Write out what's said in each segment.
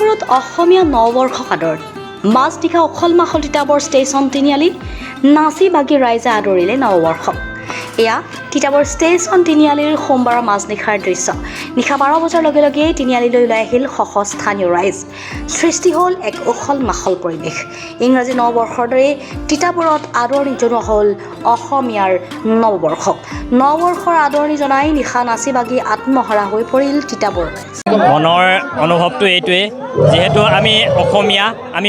তিতাবৰত অসমীয়া নৱবৰ্ষক আদৰ মাজনিশা উখল মাখল তিতাবৰ ষ্টেচন তিনিআলিত নাচি বাগি ৰাইজে আদৰিলে নৱবৰ্ষক। এয়া তিতাবৰ ষ্টেচন তিনিআলিৰ সোমবাৰৰ মাজনিশাৰ দৃশ্য। নিশা 12 বজাৰ লগে লগে তিনিআলিলৈ ওলাই আহিল স্থানীয় ৰাইজ। সৃষ্টি হ'ল এক উখল মাখল পৰিৱেশ। ইংৰাজী নৱবৰ্ষৰ দৰে তিতাবৰত আদৰণি জনোৱা হ'ল অসমীয়াৰ নৱবৰ্ষক। নৱবৰ্ষৰ আদৰণি জনাই নিশা নাচি বাগি আত্মহাৰা হৈ পৰিল তিতাবৰ ৰাইজ। মনৰ অনুভৱটো এইটোৱে, যিহেতু আমি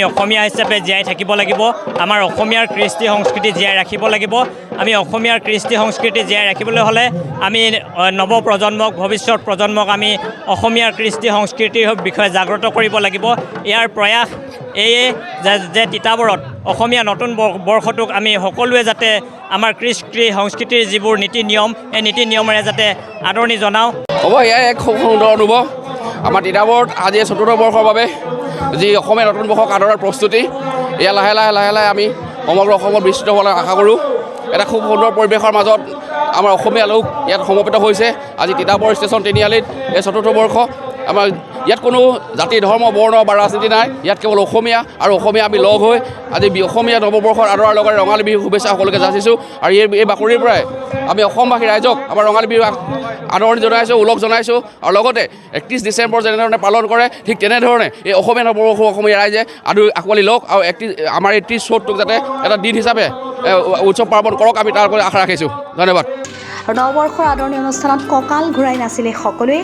অসমীয়া হিচাপে জীয়াই থাকিব লাগিব। আমাৰ অসমীয়াৰ কৃষ্টি সংস্কৃতি জীয়াই ৰাখিব লাগিব। আমি অসমীয়াৰ কৃষ্টি সংস্কৃতি জীয়াই ৰাখিবলৈ হ'লে আমি নৱপ্ৰজন্মক, ভৱিষ্যত প্ৰজন্মক আমি অসমীয়াৰ কৃষ্টি সংস্কৃতিৰ বিষয়ে জাগ্ৰত কৰিব লাগিব। ইয়াৰ প্ৰয়াস এয়ে যে তিতাবৰত অসমীয়া নতুন বৰ্ষটোক আমি সকলোৱে যাতে আমাৰ কৃষ্টি সংস্কৃতিৰ যিবোৰ নীতি নিয়ম, এই নীতি নিয়মেৰে যাতে আদৰণি জনাওঁ। হ'ব, এয়াই এক খুব সুন্দৰ অনুভৱ। আমাৰ তিতাবৰত আজি ৪ৰ্থ বৰ্ষৰ বাবে যি অসমীয়া নতুন বৰ্ষক আদৰাৰ প্ৰস্তুতি, এয়া লাহে লাহে আমি সমগ্ৰ অসমত বিস্তৃত হ'বলৈ আশা কৰোঁ। এটা খুব সুন্দৰ পৰিৱেশৰ মাজত আমাৰ অসমীয়া লোক ইয়াত সমবেত হৈছে। আজি তিতাবৰ ষ্টেচন তিনিআলিত এই ৪ৰ্থ বৰ্ষ। আমাৰ ইয়াত কোনো জাতি ধৰ্ম বৰ্ণ বা ৰাজনীতি নাই। ইয়াত কেৱল অসমীয়া আৰু অসমীয়া আমি লগ হৈ আজি অসমীয়া নৱবৰ্ষৰ আদৰাৰ লগতে ৰঙালী বিহু শুভেচ্ছা সকলোকে যাচিছোঁ। আৰু এই বাকৰিৰ পৰাই আমি অসমবাসী ৰাইজক আমাৰ ৰঙালী বিহু আদৰণি জনাইছোঁ, ওলগ জনাইছোঁ। আৰু লগতে 31 ডিচেম্বৰ যেনেধৰণে পালন কৰে, ঠিক তেনেধৰণে এই অসমীয়া নৱবৰ্ষ অসমীয়া ৰাইজে আঁকোৱালি লওক আৰু আমাৰ 31 চ'তটোক যাতে এটা দিন হিচাপে উৎসৱ পাৰ্বণ কৰক, আমি তাৰ পৰা আশা ৰাখিছোঁ। ধন্যবাদ। নৱবৰ্ষৰ আদৰণি অনুষ্ঠানত কঁকাল ঘূৰাই নাছিলে সকলোৱে।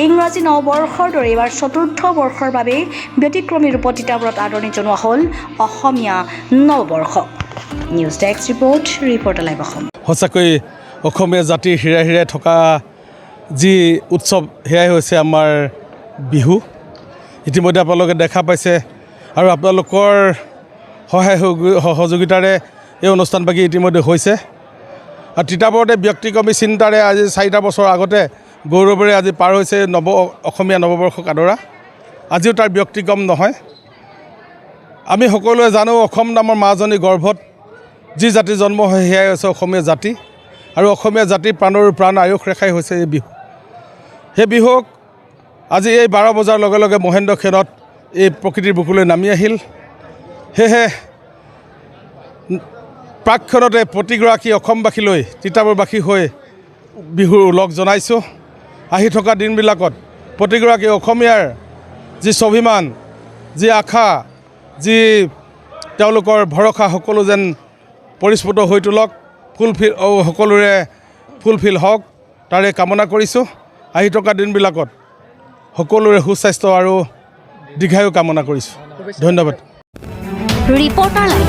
ইংৰাজী নৱবৰ্ষৰ দৰে এইবাৰ ৪ৰ্থ বৰ্ষৰ বাবে ব্যতিক্ৰমী ৰূপত তিতাবৰত আদৰণি জনোৱা হ'ল অসমীয়া নৱবৰ্ষক। News desk report live Assam. সঁচাকৈ অসমীয়া জাতিৰ হিৰে হিৰে থকা যি উৎসৱ, সেয়াই হৈছে আমাৰ বিহু। ইতিমধ্যে আপোনালোকে দেখা পাইছে আৰু আপোনালোকৰ সহায় সহযোগিতাৰে এই অনুষ্ঠানভাগি ইতিমধ্যে হৈছে। আৰু তিতাবৰতে ব্যক্তিক্ৰমী চিন্তাৰে আজি 4টা বছৰ আগতে গৌৰৱেৰে আজি পাৰ হৈছে অসমীয়া নৱবৰ্ষক আদৰা। আজিও তাৰ ব্যক্তিক্ৰম নহয়। আমি সকলোৱে জানো, অসম নামৰ মাজনী গৰ্ভত যি জাতি জন্ম হয় সেয়াই হৈছে অসমীয়া জাতি। আৰু অসমীয়া জাতিৰ প্ৰাণৰ প্ৰাণ আয়ুস ৰেখাই হৈছে এই বিহু। সেই বিহুক আজি এই 12 বজাৰ লগে লগে মহেন্দ্ৰক্ষণত এই প্ৰকৃতিৰ বুকুলৈ নামি আহিল। সেয়েহে প্ৰাকক্ষণতে প্ৰতিগৰাকী অসমবাসীলৈ তিতাবৰবাসী হৈ বিহুৰ ওলগ জনাইছোঁ। আহি থকা দিনবিলাকত প্ৰতিগৰাকী অসমীয়াৰ যি স্বাভিমান, যি আশা, যি তেওঁলোকৰ ভৰসা, সকলো যেন পৰিস্ফুট হৈ তোলক, সকলোৰে ফুলফিল হওক, তাৰে কামনা কৰিছোঁ। আহি থকা দিনবিলাকত সকলোৰে সুস্বাস্থ্য আৰু দীৰ্ঘায়ু কামনা কৰিছোঁ। ধন্যবাদ। Reporter live.